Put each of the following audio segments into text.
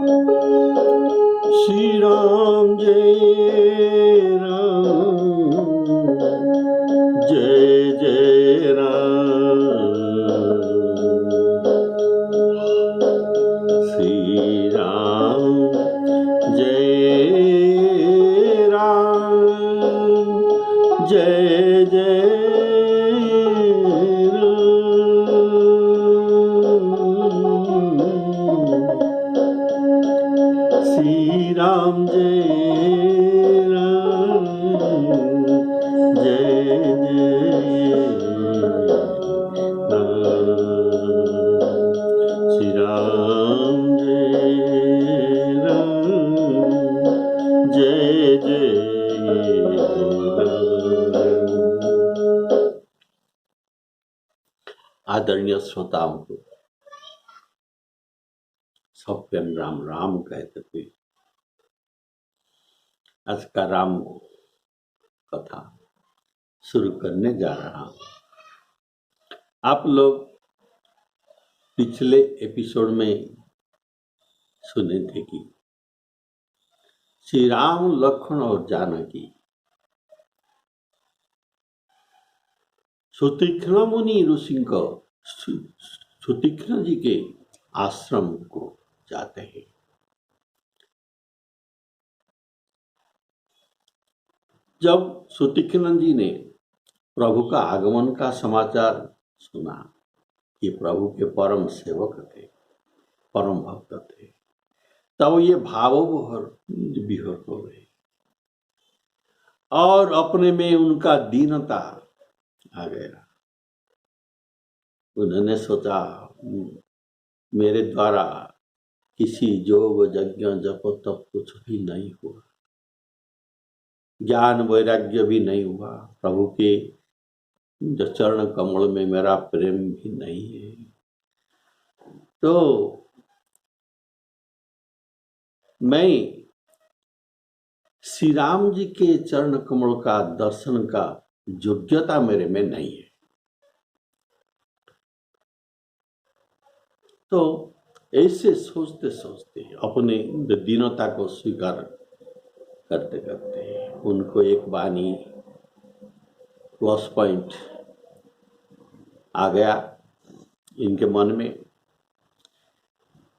श्री राम जय राम, जय जय राम। श्री राम जय राम, जय जय श्री राम जय राम, जय जय राम। श्री राम जय राम, जय जय राम। आदरणीय श्रोताओं को सप्यम राम राम कहते हुए आज का राम कथा शुरू करने जा रहा हूं। आप लोग पिछले एपिसोड में सुने थे कि श्री राम लक्ष्मण और जानकी सुतीक्ष्ण मुनि ऋषि को सुतीक्ष्ण जी के आश्रम को जाते हैं। जब सुतीक्ष्ण जी ने प्रभु का आगमन का समाचार सुना कि प्रभु के परम सेवक थे, परम भक्त थे, तब ये विभोर हो गए और अपने में उनका दीनता आ गया। उन्होंने सोचा मेरे द्वारा किसी योग यज्ञ जप तप कुछ भी नहीं हुआ, ज्ञान वैराग्य भी नहीं हुआ, प्रभु के जो चरण कमल में मेरा प्रेम भी नहीं है। तो मैं श्री राम जी के चरण कमल का दर्शन का योग्यता मेरे में नहीं है। तो ऐसे सोचते सोचते अपने दीनता को स्वीकार करते करते उनको एक बानी प्लस पॉइंट आ गया इनके मन में।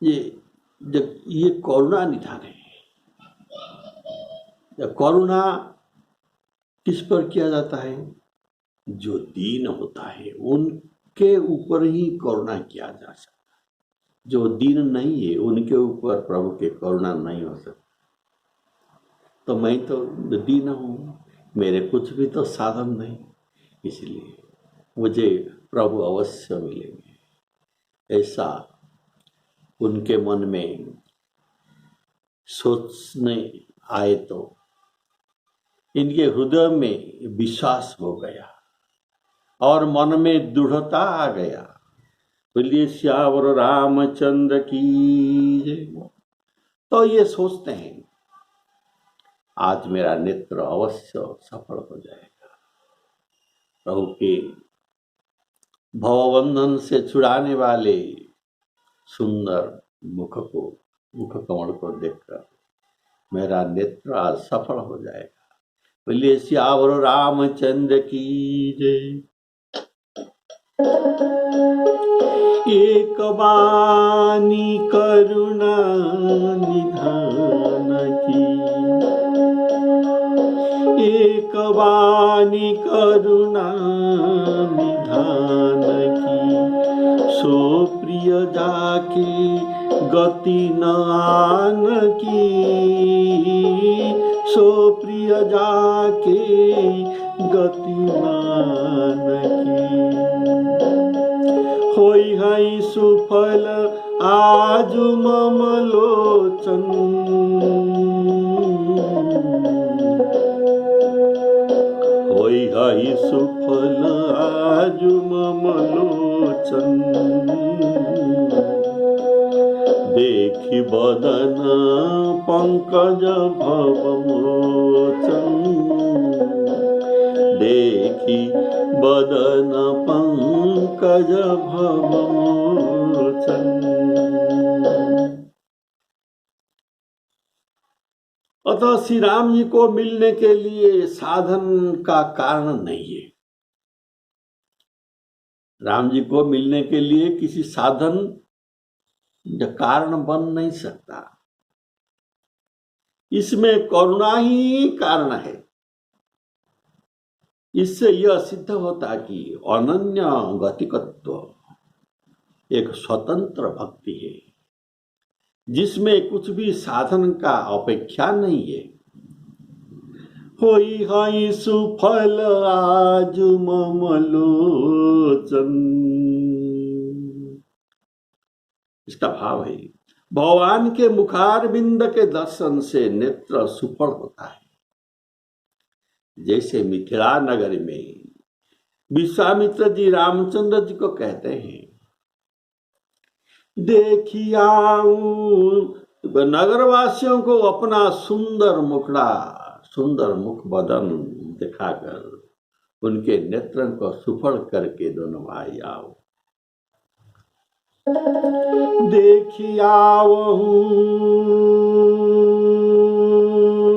ये करुणा निधान है। करुणा किस पर किया जाता है? जो दीन होता है उनके ऊपर ही करुणा किया जा सकता। जो दीन नहीं है उनके ऊपर प्रभु के करुणा नहीं हो सकती। तो मैं तो दीन हूँ, मेरे कुछ भी तो साधन नहीं, इसलिए मुझे प्रभु अवश्य मिलेंगे, ऐसा उनके मन में सोचने आए तो इनके हृदय में विश्वास हो गया और मन में दृढ़ता आ गया। बोलिए श्यावर रामचंद्र की जय। तो ये सोचते हैं आज मेरा नेत्र अवश्य सफल हो जाएगा, प्रभु के भवबंधन से छुड़ाने वाले सुंदर मुख कमल को देखकर मेरा नेत्र आज सफल हो जाएगा। बोलिए श्यावर रामचंद्र की जय। एक बानी करुणा निधान की, एक बानी करुणा निधान की, सो प्रिय जाके गति न आन की, सो प्रिय जाके गति न आन की। होई हई सुफल आज मम लोचन, होई हई सुफल आज मम लोचन, देखि बदन पंकज भव मोचन, देखि बदन पंकज भव मोचन। अतः श्री राम जी को मिलने के लिए साधन का कारण नहीं है। राम जी को मिलने के लिए किसी साधन कारण बन नहीं सकता। इसमें करुणा ही कारण है। इससे यह सिद्ध होता कि अनन्य गतिकत्व एक स्वतंत्र भक्ति है, जिसमें कुछ भी साधन का अपेक्षा नहीं है। होई हाई सुफल आज मम लोचन, इसका भाव है भगवान के मुखारविंद के दर्शन से नेत्र सुफल होता है। जैसे मिथिला नगर में विश्वामित्र जी रामचंद्र जी को कहते हैं, देखिया नगरवासियों को अपना सुंदर मुखड़ा, सुंदर मुख बदन दिखाकर उनके नेत्रों को सुफल करके दोनों भाई आओ। देखिया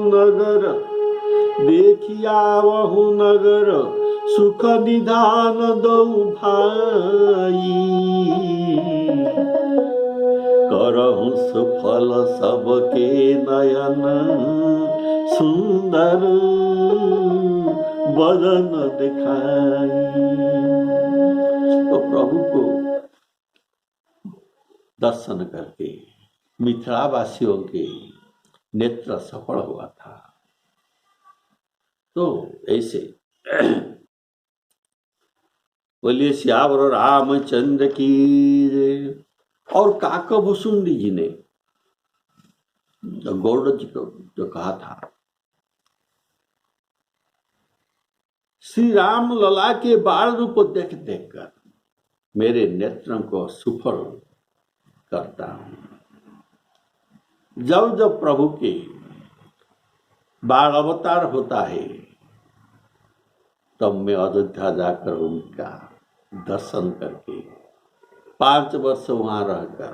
नगर, देखिया वहु नगर, सुख निधान दो भाई, करहु सुफल सबके नयन, सुंदर बदन दिखाई। तो प्रभु को दर्शन करके मिथिलावासियों के नेत्र सफल हुआ था। तो ऐसे बोलिए श्यावर रामचंद्र की जय। और काकभूषुंडी जी ने गौड़ जी को जो कहा था, श्री राम लला के बाल रूप देख देख कर मेरे नेत्रों को सुफल करता हूं। जब जब प्रभु के बाल अवतार होता है, तब मैं अयोध्या जाकर उनका दर्शन करके 5 वर्ष वहां रहकर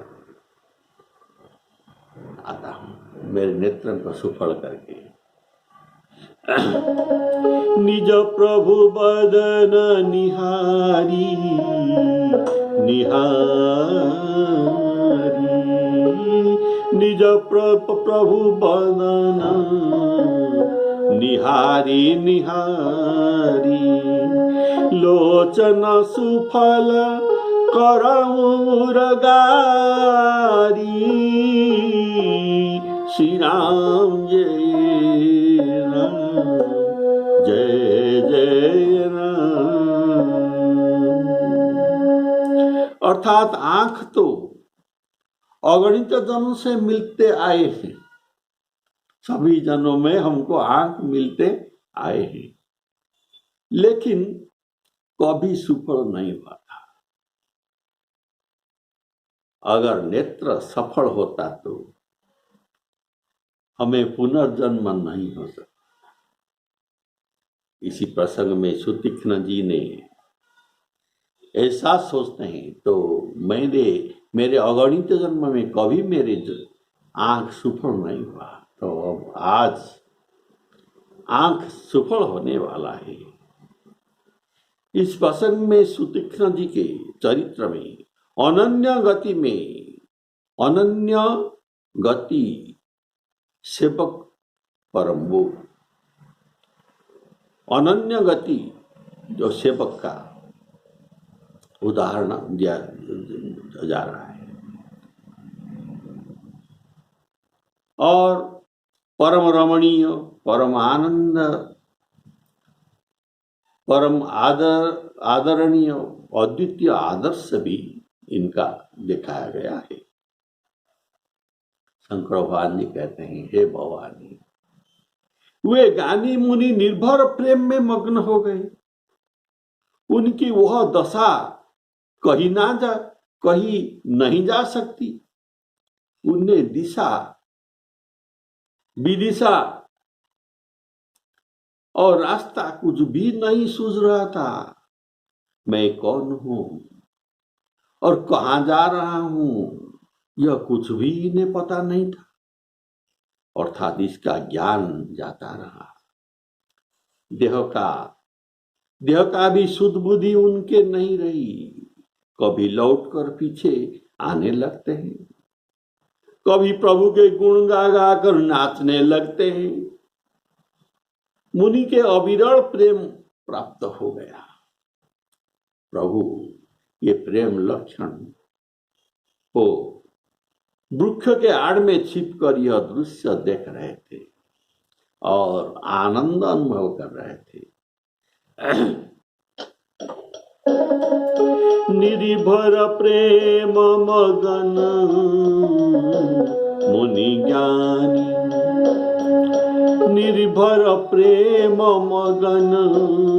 आता हूं, मेरे नेत्रों को सुफल करके। निज प्रभु बदन निहारी, निहारी, निज प्रभु बदन निहारी, निहारी, लोचन सुफल करऊर गारी, श्री राम जय राम, जय जय राम। अर्थात आंख तो अगणित जनों से मिलते आए हैं, सभी जनों में हमको आंख मिलते आए हैं, लेकिन कभी सुफल नहीं हुआ था। अगर नेत्र सफल होता तो हमें पुनर्जन्म नहीं हो सकता। इसी प्रसंग में सुतीक्ष्ण जी ने ऐसा सोचते हैं, तो मेरे अगणित जन्म में कभी मेरे आंख सुफल नहीं हुआ, तो अब आज आंख सुफल होने वाला है। इस प्रसंग में सुतीक्ष्ण जी के चरित्र में अनन्य गति सेवक परम वो अनन्य गति जो सेवक का उदाहरण दिया जा रहा है। और परम रमणीय, परम आनंद, परम आदरणीय, अद्वितीय आदर्श भी इनका दिखाया गया है। शंकर भगवान जी कहते हैं, हे भवानी, वे ज्ञानी मुनि निर्भर प्रेम में मग्न हो गए। उनकी वह दशा कहीं नहीं जा सकती। उन्हें दिशा, विदिशा और रास्ता कुछ भी नहीं सूझ रहा था। मैं कौन हूं और कहां जा रहा हूं, यह कुछ भी इन्हें पता नहीं था। अर्थात इसका ज्ञान जाता रहा। देह का भी शुद्ध बुद्धि उनके नहीं रही, कभी लौटकर पीछे आने लगते हैं, कभी प्रभु के गुण गा गा कर नाचने लगते हैं। मुनि के अविरल प्रेम प्राप्त हो गया। प्रभु ये प्रेम लक्षण को वृक्ष के आड़ में छिपकर यह दृश्य देख रहे थे और आनंद अनुभव कर रहे थे। निर्भर प्रेम मगन मुनि ज्ञानी, निर्भर प्रेम मगन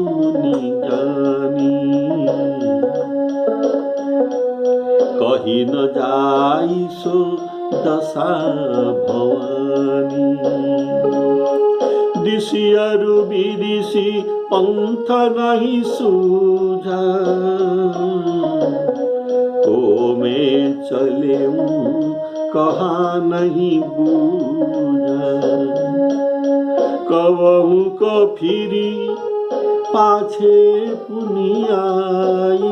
मुनि ज्ञानी, कही न जाई सो दशा भवानी। दिशियरु विदिशी पंथ नहीं सूझा, को में चले कहा नहीं बूझा। कवहु को फिरी पाछे पुनियाई,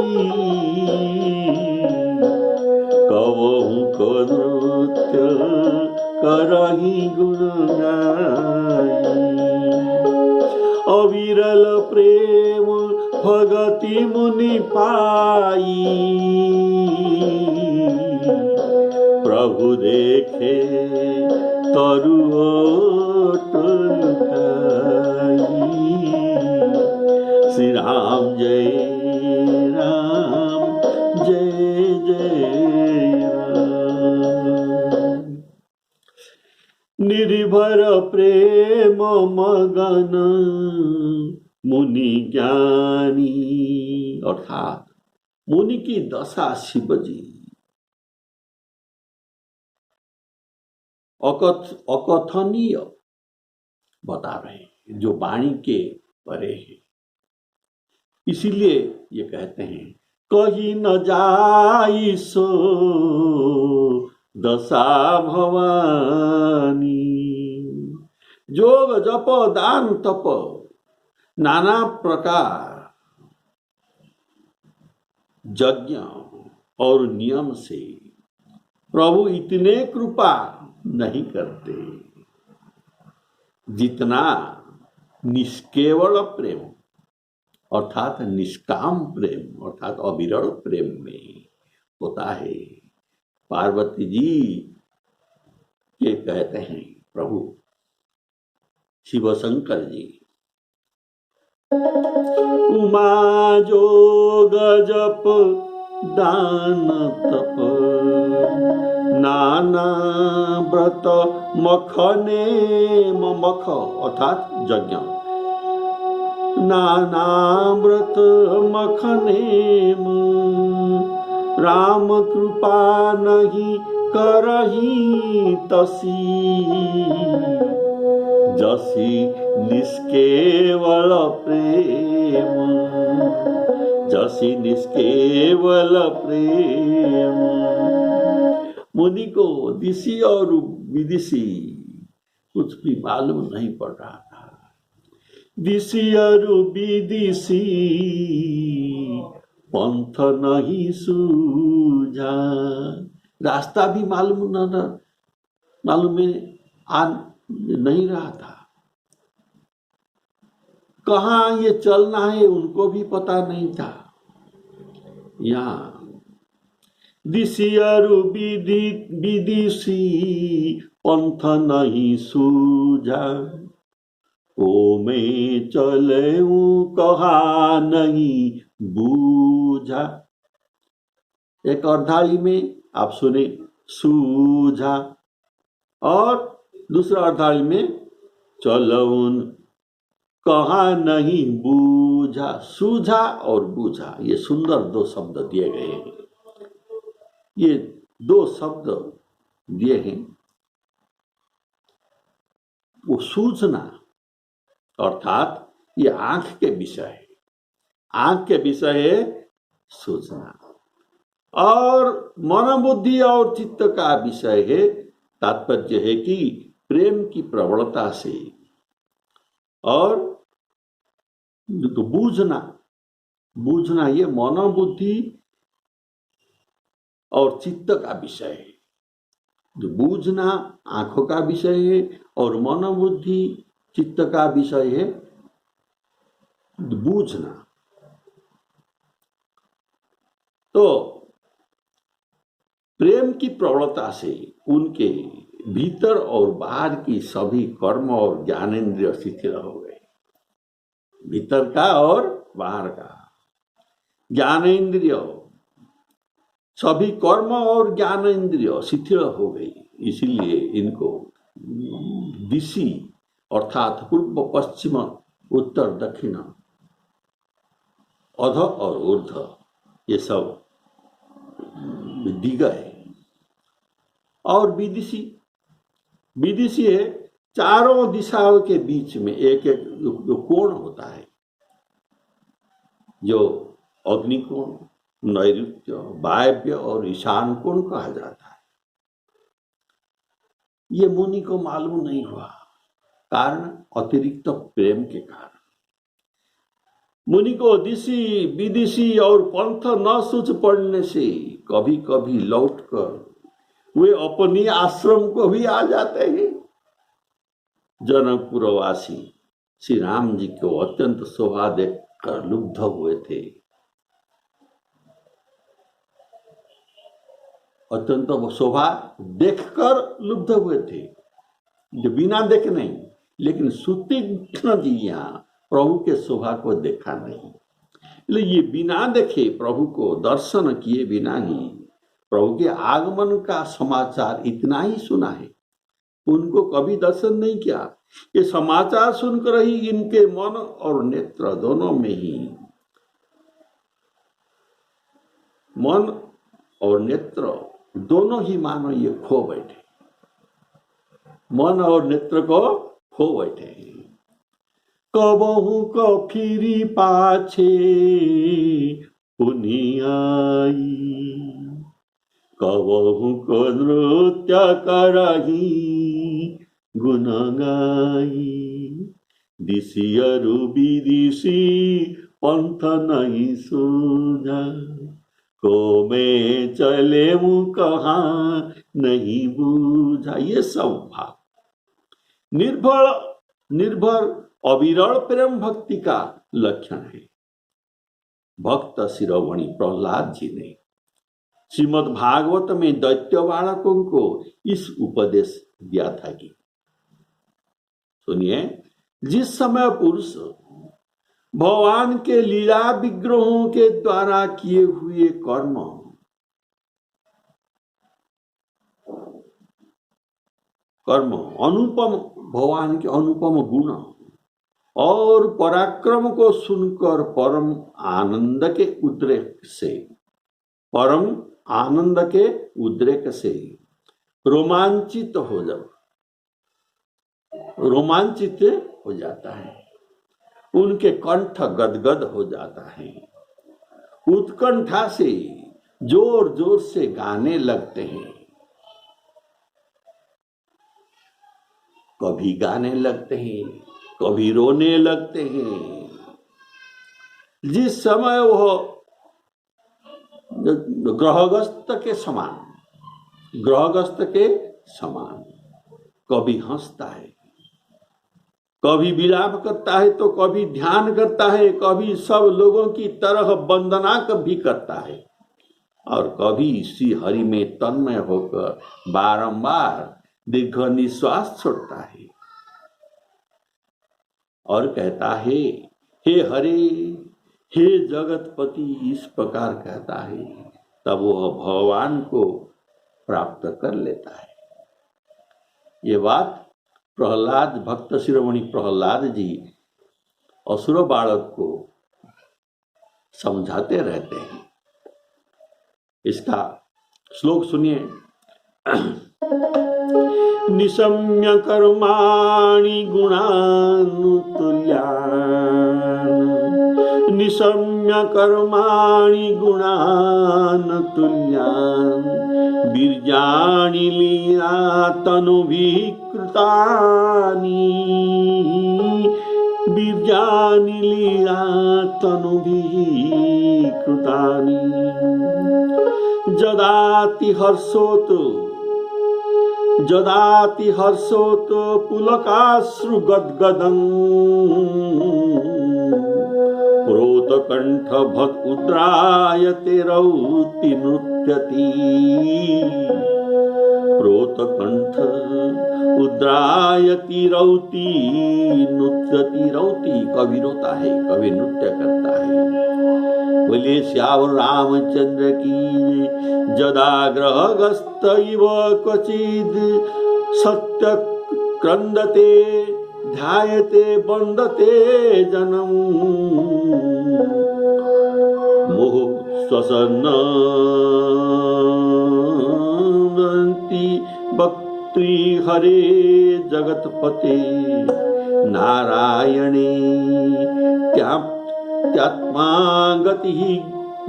कवहु को नृत्य करही गुण गाई। अविरल प्रेम भगति मुनि पाई, प्रभु देखे तरु ओट लुकाई। श्री राम जय राम, जय जय राम। निर्भर प्रेम मगन मुनि ज्ञानी, अर्थात मुनि की दशा शिवजी अकथनीय बता रहे हैं, जो वाणी के परे है। इसीलिए ये कहते हैं, कही न जाई सो दशा भवानी। जोग जप दान तप नाना प्रकार यज्ञ और नियम से प्रभु इतने कृपा नहीं करते जितना निष्केवल प्रेम अर्थात निष्काम प्रेम अर्थात अविरल प्रेम में होता है। पार्वती जी ये कहते हैं प्रभु शिव शंकर जी, उमा जोग जप दान तप नाना व्रत मखने मख अर्थात यज्ञ, नाना व्रत मखने राम कृपा नहीं करही तसी, जसी निष्केवल प्रेम, जसी निष्केवल प्रेम। मुनि को दिशी और विदिशी कुछ भी मालूम नहीं पड़ रहा था। दिशी और विदिशी पंथ नहीं सूझा, रास्ता भी मालूम में आ नहीं रहा था। कहाँ ये चलना है उनको भी पता नहीं था। यहाँ दिशियरु विदिशी पंथ नहीं सूझा, ओ में चले कहा नहीं बूझा। एक अर्धाली में आप सुने सूझा और दूसरा अर्धाली में चलउन कहा नहीं बूझा। सूझा और बूझा ये सुंदर दो शब्द दिए गए हैं। ये दो शब्द दिए हैं। वो सूझना अर्थात ये आंख के विषय है, आंख के विषय है सूझना, और मन बुद्धि और चित्त का विषय है। तात्पर्य है कि प्रेम की प्रबलता से और तो बूझना ये मनोबुद्धि और चित्त का विषय है। जो बूझना आंखों का विषय है और मनोबुद्धि चित्त का विषय है बूझना। तो प्रेम की प्रबलता से उनके भीतर और बाहर की सभी कर्म और ज्ञानेन्द्रिय शिथिल हो गए। भीतर का और बाहर का ज्ञानेन्द्रिय, सभी कर्म और ज्ञानेन्द्रिय शिथिल हो गई। इसीलिए इनको दिशि अर्थात पूर्व पश्चिम उत्तर दक्षिण अध और ऊर्ध्व ये सब दिग है। और विदिशी है चारों दिशाओं के बीच में एक एक जो कोण होता है, जो अग्निकोण, नैऋत्य, वायव्य और ईशान कोण कहा जाता है। ये मुनि को मालूम नहीं हुआ, कारण अतिरिक्त प्रेम के कारण। मुनि को दिशि विदिशी और पंथ न सूझ पड़ने से कभी कभी लौटकर वे अपनी आश्रम को भी आ जाते हैं। जनकपुरवासी श्री राम जी को अत्यंत शोभा देखकर लुब्ध हुए थे। अत्यंत शोभा देखकर लुब्ध हुए थे, जो बिना देखे नहीं। लेकिन सुतीक्ष्ण जी यहाँ प्रभु के शोभा को देखा नहीं, इसलिए ये बिना देखे प्रभु को दर्शन किए बिना ही प्रभु के आगमन का समाचार इतना ही सुना है, उनको कभी दर्शन नहीं किया। ये समाचार सुनकर ही इनके मन और नेत्र दोनों में ही, मन और नेत्र दोनों ही मानो ये खो बैठे, मन और नेत्र को खो बैठे। कबहू को फिरी पाछे पुनि आई, कबहू को नृत्य करही गुण गाई, दिशियरु विदिशी पंथ नहीं सूझा, को में चले मु कहाँ नहीं बूझा। ये सब भाव निर्भर अविरल प्रेम भक्ति का लक्षण है। भक्त शिरोमणि प्रहलाद जी ने श्रीमद् भागवत में दैत्य बालकों को इस उपदेश दिया था कि सुनिए, जिस समय पुरुष भगवान के लीला विग्रहों के द्वारा किए हुए कर्म अनुपम, भगवान के अनुपम गुण और पराक्रम को सुनकर परम आनंद के उद्रेक से रोमांचित हो जाता है, उनके कंठ गदगद हो जाता है, उत्कंठा से जोर जोर से गाने लगते हैं। कभी गाने लगते हैं, कभी रोने लगते हैं। जिस समय वह ग्रहग्रस्त के समान कभी हंसता है, कभी विलाप करता है, तो कभी ध्यान करता है, कभी सब लोगों की तरह वंदना भी करता है, और कभी श्री हरि में तन्मय होकर बारंबार दीर्घ निश्वास छोड़ता है और कहता है, हे हरे, हे जगतपति, इस प्रकार कहता है। तब वह भगवान को प्राप्त कर लेता है। ये बात प्रहलाद, भक्त शिरोमणि प्रहलाद जी असुर बालक को समझाते रहते हैं। इसका श्लोक सुनिए। निशम्य कर्माणि गुणानुतुल्यान्, निशम्य कर्माणि गुणानुतुल्यान्, बीर्जाणि लीला तनुभिकृतानि बीर्जाणि लीला तनुभिकृतानि जदाति हर्षोत पुलकाश्रु गद्गदं प्रोतकण्ठ भद उद्रायते रौति नृत्यति प्रोतकण्ठ उद्रायति रौति नृत्यति रौति कभी रोता है कभी नृत्य करता है। बोले श्यावर रामचंद्र की जदाग्रहगस्त इव क्वचिद सत्य क्रंदते ध्यायते वंदते जनम मोह स्वसन्नन्ति भक्ति हरे जगतपते नारायणे त्यात्मा गति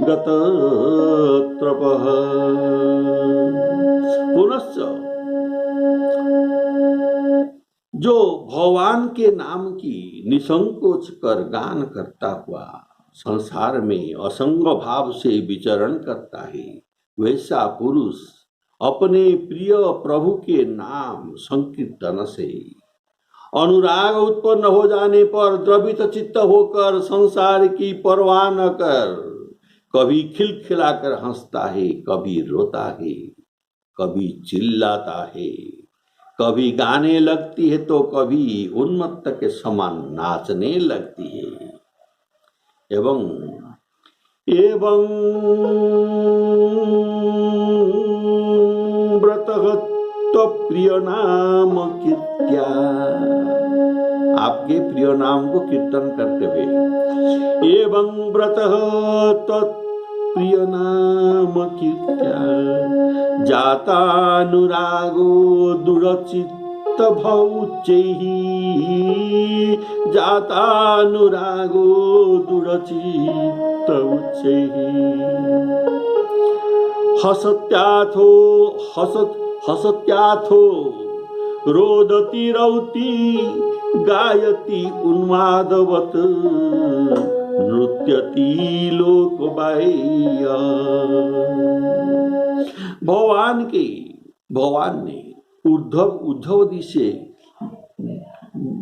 गतत्रपः। पुनश्च जो भगवान के नाम की निसंकोच कर गान करता हुआ संसार में असंग भाव से विचरण करता है, वैसा पुरुष अपने प्रिय प्रभु के नाम संकीर्तन से अनुराग उत्पन्न हो जाने पर द्रवित चित्त होकर संसार की परवाह न कर कभी खिलखिलाकर हंसता है, कभी रोता है, कभी चिल्लाता है, कभी गाने लगती है तो कभी उन्मत्त के समान नाचने लगती है। एवं व्रतगत प्रिय नाम कीर्त्या आपके प्रिय नाम को कीर्तन करते हुए एवं व्रतः प्रिय नाम कीर्त्या जातानुरागो दुरचित्त भौचैहि जातानुरागो दुरचित्त उच्चैहि हसत्याथो रोदति रौति गायति उन्मादवत् नृत्यति लोकबाह्य। भगवान ने उद्धव जी से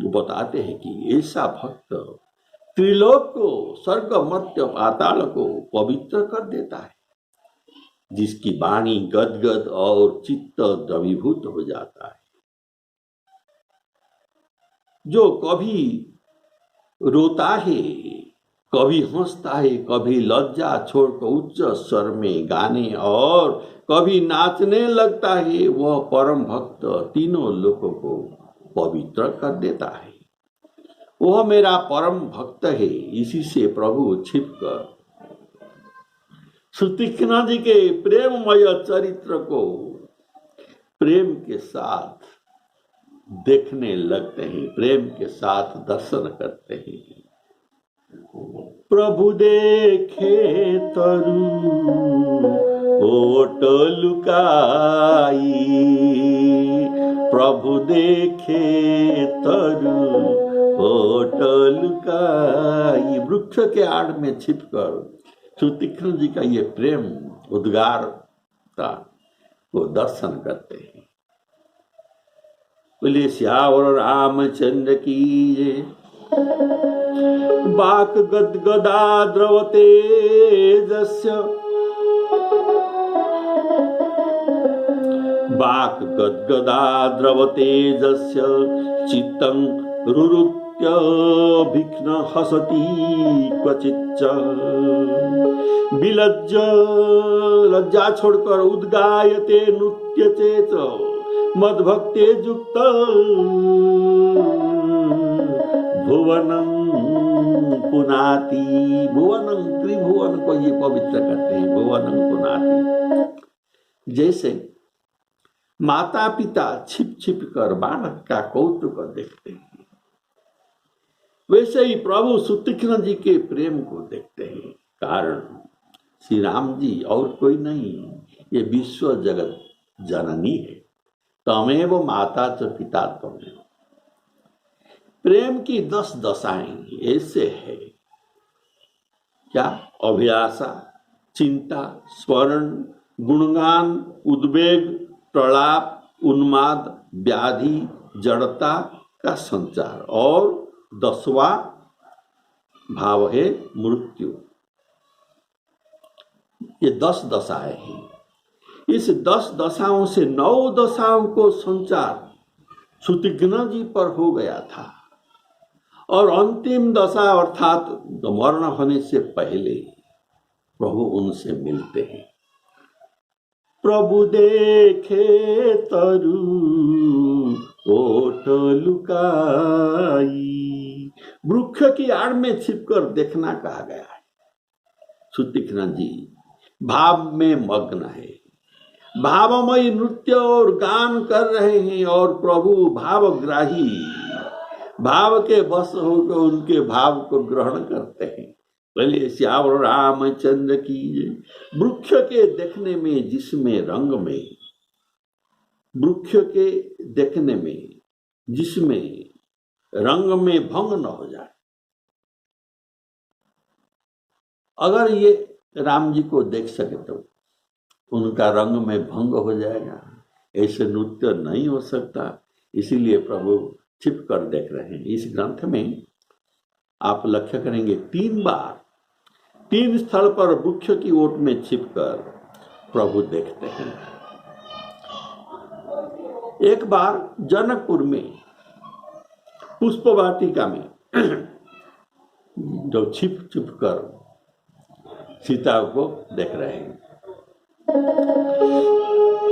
बताते हैं कि ऐसा भक्त त्रिलोक को स्वर्ग मर्त्य पाताल को पवित्र कर देता है, जिसकी वाणी गदगद और चित्त द्रवीभूत हो जाता है, जो कभी रोता है, कभी हंसता है, कभी लज्जा छोड़कर उच्च स्वर में गाने और कभी नाचने लगता है, वह परम भक्त तीनों लोगों को पवित्र कर देता है। वह मेरा परम भक्त है। इसी से प्रभु छिपकर सुतीक्ष्ण जी के प्रेममय चरित्र को प्रेम के साथ देखने लगते हैं, प्रेम के साथ दर्शन करते हैं। प्रभु देखे तरु ओट लुकाई, प्रभु देखे तरु ओट लुकाई। वृक्ष के आड़ में छिपकर सुतीक्ष्ण जी का ये प्रेम उद्गारता को दर्शन करते हैं। बोले श्यावर रामचंद्र की जय। बाक गदगदा द्रवते जस्य, बाक गदगदा द्रवते जस्य चित्तं रुरुत्य भिघ्न हसति क्वचिच्च। विलज्ज लज्जा छोड़कर उद्गायते नृत्य चेत मद्भक्ते युक्त भुवनं पुनाति। भुवनं त्रिभुवन को ये पवित्र करते हैं, भुवनं पुनाति। जैसे माता पिता छिप छिप कर बालक का कौतुक देखते हैं, वैसे ही प्रभु सुतीक्ष्ण जी के प्रेम को देखते हैं। कारण श्री राम जी और कोई नहीं, ये विश्व जगत जननी है, तमेव माता च पिता त्वमेव। प्रेम की 10 दशाएं ऐसे है। क्या? अभिलाषा, चिंता, स्मरण, गुणगान, उद्वेग, प्रलाप, उन्माद, व्याधि, जड़ता का संचार, और 10वां भाव है मृत्यु। ये 10 दशाएं हैं। इस 10 दशाओं से 9 दशाओं को संचार सुतिघ्न जी पर हो गया था, और अंतिम दशा अर्थात मरण होने से पहले प्रभु उनसे मिलते हैं। प्रभु देखे तरु ओट लुकाई। वृक्ष की आड़ में छिपकर देखना कहा गया है। सुतीक्ष्ण जी भाव में मग्न है, भावमय नृत्य और गान कर रहे हैं, और प्रभु भावग्राही, भाव के वश होकर उनके भाव को ग्रहण करते हैं। पहले श्यावर रामचंद्र की वृक्ष के देखने में, जिसमें रंग में, वृक्ष के देखने में जिसमें रंग में भंग न हो जाए। अगर ये राम जी को देख सके तो उनका रंग में भंग हो जाएगा, ऐसे नृत्य नहीं हो सकता। इसीलिए प्रभु छिप कर देख रहे हैं। इस ग्रंथ में आप लक्ष्य करेंगे 3 बार 3 स्थल पर वृक्ष की ओट में छिपकर प्रभु देखते हैं। एक बार जनकपुर में पुष्प वाटिका में जो छिप कर सीता को देख रहे हैं,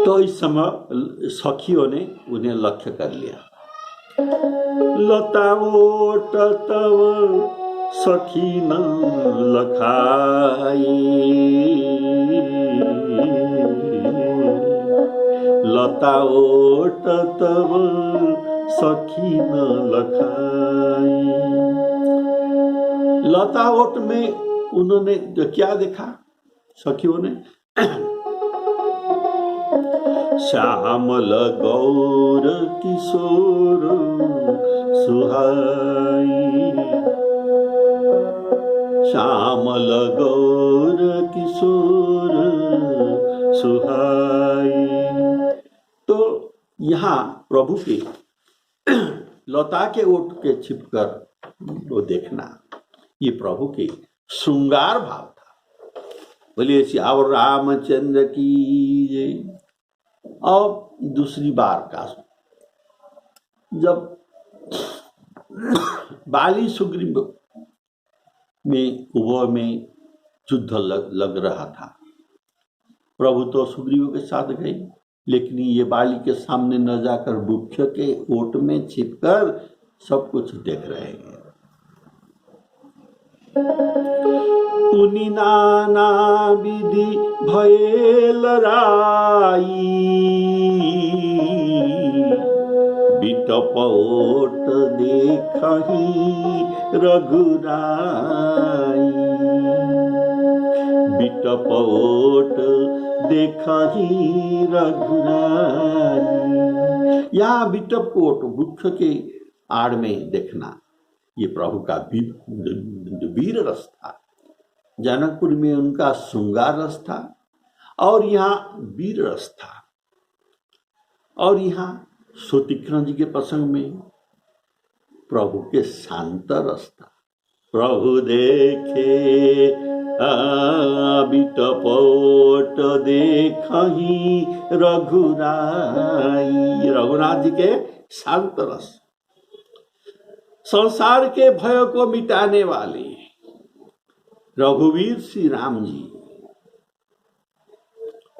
तो इस समय सखियों ने उन्हें लक्ष्य कर लिया। लता ओट तव सखी न लखाई, लता ओट तव सखी न लखाई। लता ओट में उन्होंने क्या देखा सखियों ने? श्यामल गौर किशोर सुहाई, श्यामल गौर किशोर सुहाई। तो यहाँ प्रभु के लता के ओट के छिपकर वो देखना, ये प्रभु के श्रृंगार भाव था। बोलिए श्यावर रामचंद्र की जय। अब दूसरी बार का जब बाली सुग्रीव में उभय में युद्ध लग रहा था, प्रभु तो सुग्रीव के साथ गए, लेकिन ये बाली के सामने न जाकर वृक्ष के ओट में छिपकर सब कुछ देख रहे हैं। पुनि नाना विधि भयल राई, बिटप ओट देखहि रघुराई, बिटप ओट देखहि रघुराई। यहाँ बिटप ओट वृक्ष के आड़ में देखना, ये प्रभु का वीर रस था। जनकपुर में उनका श्रृंगार रस था, और यहाँ वीर रस था, और यहाँ सुतीक्ष्ण जी के प्रसंग में प्रभु के शांत रस था। प्रभु देखे बिटप ओट देखहि रघुराई, रघुनाथ जी के शांत रस, संसार के भय को मिटाने वाले रघुवीर श्री राम जी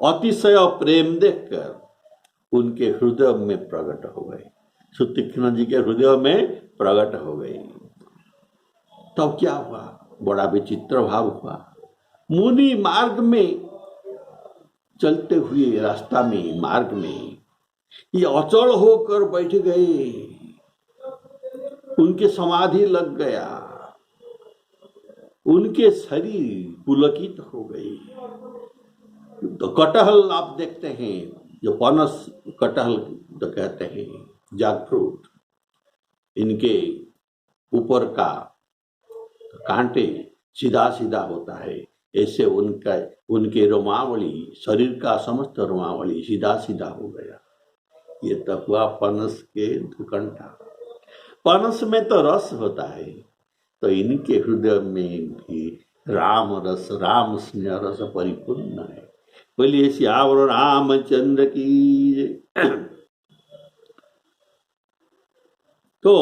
अतिशय प्रेम देखकर उनके हृदय में प्रकट हो गए, सुतीक्ष्ण जी के हृदय में प्रकट हो गए। तब क्या हुआ? बड़ा विचित्र भाव हुआ। मुनि मार्ग में चलते हुए रास्ता में, मार्ग में ये अचल होकर बैठ गए, उनके समाधि लग गया, उनके शरीर पुलकित हो गई। तो कटहल आप देखते हैं जो पनस कटहल जो कहते हैं जैकफ्रूट, इनके ऊपर का कांटे सीधा सीधा होता है, ऐसे उनके रोमावली, शरीर का समस्त रोमावली सीधा सीधा हो गया। ये तो हुआ पनस के दुकंठा। पनस में तो रस होता है, तो इनके हृदय में भी राम रस, राम स्नेह रस परिपूर्ण है। बोलिए श्यावर रामचंद्र की। तो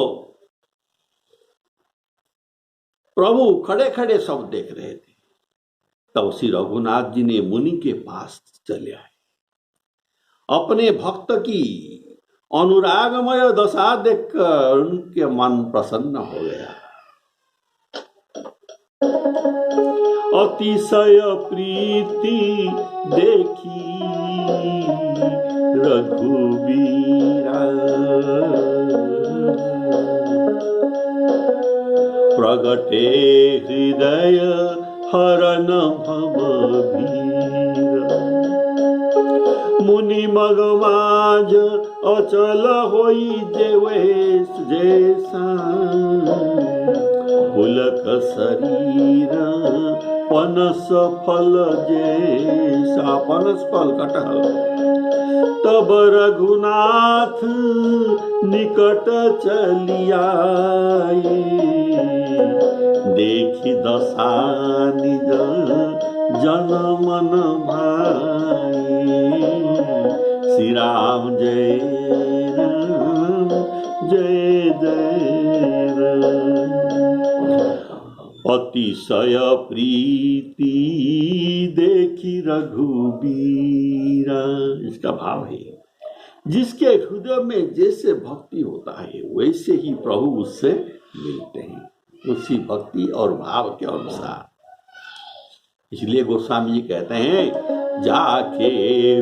प्रभु खड़े खड़े सब देख रहे थे। तब श्री रघुनाथ जी ने मुनि के पास चले आए, अपने भक्त की अनुरागमय दशा देखकर उनके मन प्रसन्न हो गया। अतिशय प्रीति देखी रघुबीरा, प्रगटे हृदय हरन भवभीरा। मुनि मगमाज अचल होई जेवेश जैसा, पुलक शरीर पनस फल जैसा। पनस फल कटहल। तब रघुनाथ निकट चलियाए, देखी दशा निज जन मन भाई। श्री राम जय राम जय जय राम। अतिशय प्रीति देखी रघुबीरा। इसका भाव है, जिसके हृदय में जैसे भक्ति होता है वैसे ही प्रभु उससे मिलते हैं, उसी भक्ति और भाव के अनुसार। इसलिए गोस्वामी जी कहते हैं, जाके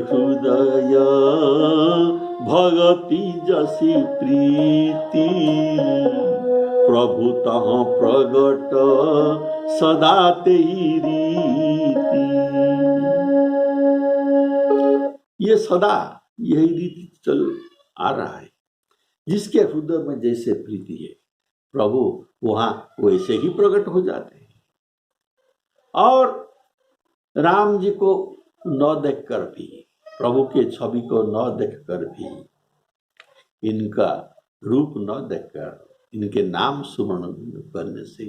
हृदय भगति जसी प्रीति, प्रभु तह प्रगट सदा तेरी रीति। ये सदा यही रीति चल आ रहा है। जिसके हृदय में जैसे प्रीति है प्रभु वहां वैसे ही प्रकट हो जाते हैं। और राम जी को न देखकर भी, प्रभु के छवि को न देखकर भी, इनका रूप न देखकर, इनके नाम स्मरण करने से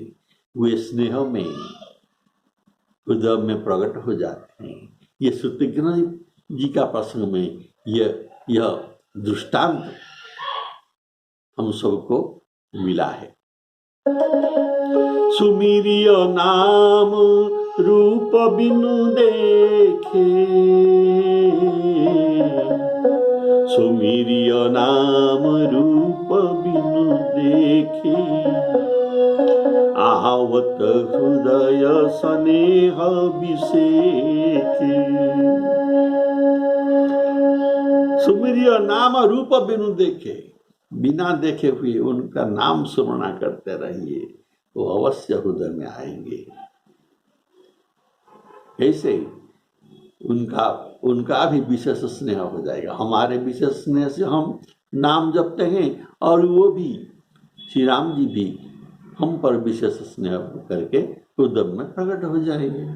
वे स्नेह में हृदय में प्रकट हो जाते हैं। ये शत्रुघ्न जी का प्रसंग में यह दृष्टांत हम सबको मिला है। सुमिरिय नाम रूप बिनु देखे, सुमिरिय नाम रूप बिनु देखे, आवत हृदय स्नेह विषेखे। सुमिरिय नाम रूप बिनु देखे, बिना देखे हुए उनका नाम स्मरणा करते रहिए, वो अवश्य हृदय में आएंगे। ऐसे उनका भी विशेष स्नेह हो जाएगा। हमारे विशेष स्नेह से हम नाम जपते हैं और वो भी श्री राम जी भी हम पर विशेष स्नेह करके हृदय में प्रकट हो जाएंगे।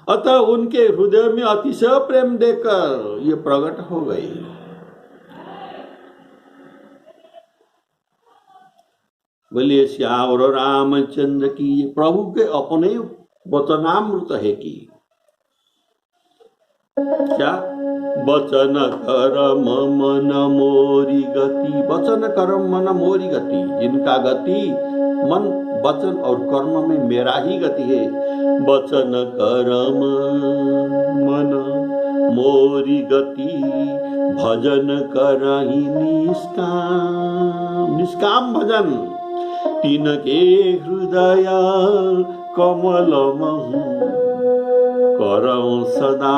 अतः उनके हृदय में अतिशय प्रेम देकर ये प्रकट हो गई। बोलिए श्यावर रामचंद्र की। प्रभु के अपने वचनामृत है कि क्या? वचन करम मन मोरी गति। वचन करम मन मोरी गति, जिनका गति मन वचन और कर्म में मेरा ही गति है। वचन करम मन मोरी गति, भजन करहि निष्काम। निष्काम भजन तिनके हृदय कमल महु, करऊं सदा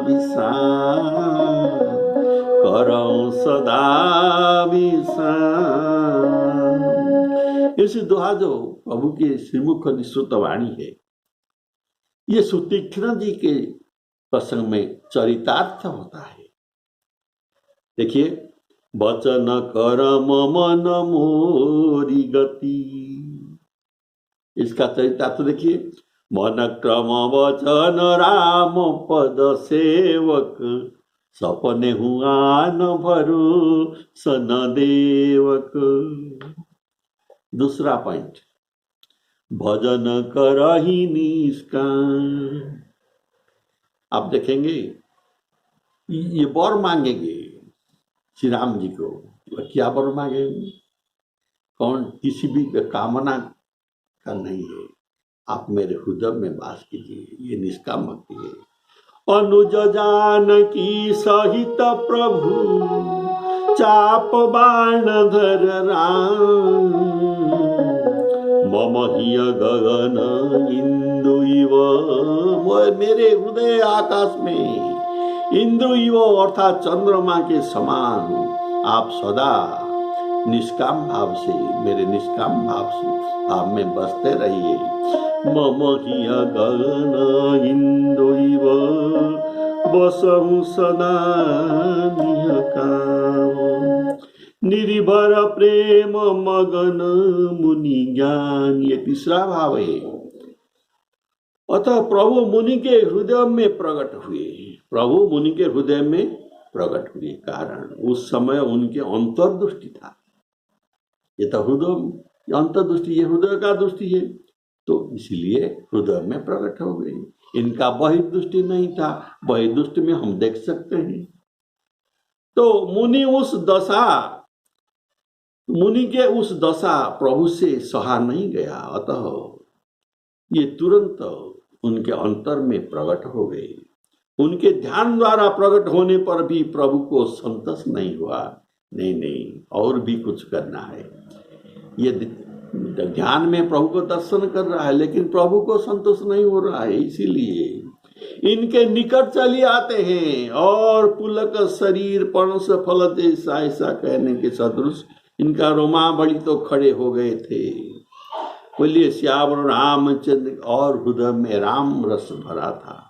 विश्राम, करऊं सदा विश्राम। ऐसी दोहा जो प्रभु के श्रीमुख निश्रुत वाणी है, ये शत्रुघ्न जी के प्रसंग में चरितार्थ होता है। देखिए, वचन कर्म मन मोरी गति, इसका चरितार्थ देखिए, मन क्रम वचन राम पद सेवक, सपने हुआ न भरोसन देवक। दूसरा पॉइंट, भजन करहि निष्काम। आप देखेंगे ये वर मांगेंगे श्री राम जी को, क्या वर मांगेंगे? कौन? किसी भी कामना का नहीं है, आप मेरे हृदय में वास कीजिए, ये निष्काम भक्ति है। अनुज जानकी सहित प्रभु, चाप बाण धर राम, मम हिय गगन इंदु इव, मेरे हृदय आकाश में इंद्र इव अर्थात चंद्रमा के समान आप सदा निष्काम भाव से, मेरे निष्काम भाव में बसते रहिए। मम हिय गगन इंदु इव, बसहु सदा निह काम, निर्भर प्रेम मगन मुनि ज्ञान, ये तीसरा भाव है। अतः प्रभु मुनि के हृदय में प्रकट हुए, प्रभु मुनि के हृदय में प्रकट हुए, कारण उस समय उनके अंतर्दृष्टि था। ये तो हृदय अंतर्दृष्टि, ये हृदय का दृष्टि है, तो इसलिए हृदय में प्रकट हो गई। इनका बहिर्दृष्टि नहीं था, बहिर्दृष्टि में हम देख सकते हैं। तो मुनि के उस दशा प्रभु से सहा नहीं गया, अतः ये तुरंत उनके अंतर में प्रकट हो गए। उनके ध्यान द्वारा प्रकट होने पर भी प्रभु को संतोष नहीं हुआ, नहीं और भी कुछ करना है। ये ध्यान में प्रभु को दर्शन कर रहा है, लेकिन प्रभु को संतोष नहीं हो रहा है, इसीलिए इनके निकट चले आते हैं और पुलक शरीर पणस फल जैसा, ऐसा कहने के सदृश इनका रोमावली तो खड़े हो गए थे। बोलिए श्यावर रामचंद्र, और हृदय में राम रस भरा था।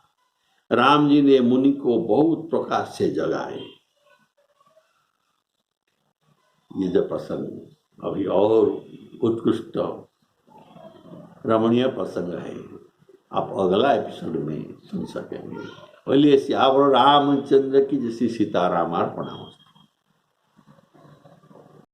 राम जी ने मुनि को बहुत प्रकाश से जगाए। ये जो प्रसंग अभी और उत्कृष्ट रमणीय प्रसंग है, आप अगला एपिसोड में सुन सकेंगे। बोलिए श्यावर रामचंद्र की जैसी सीताराम अर्पण।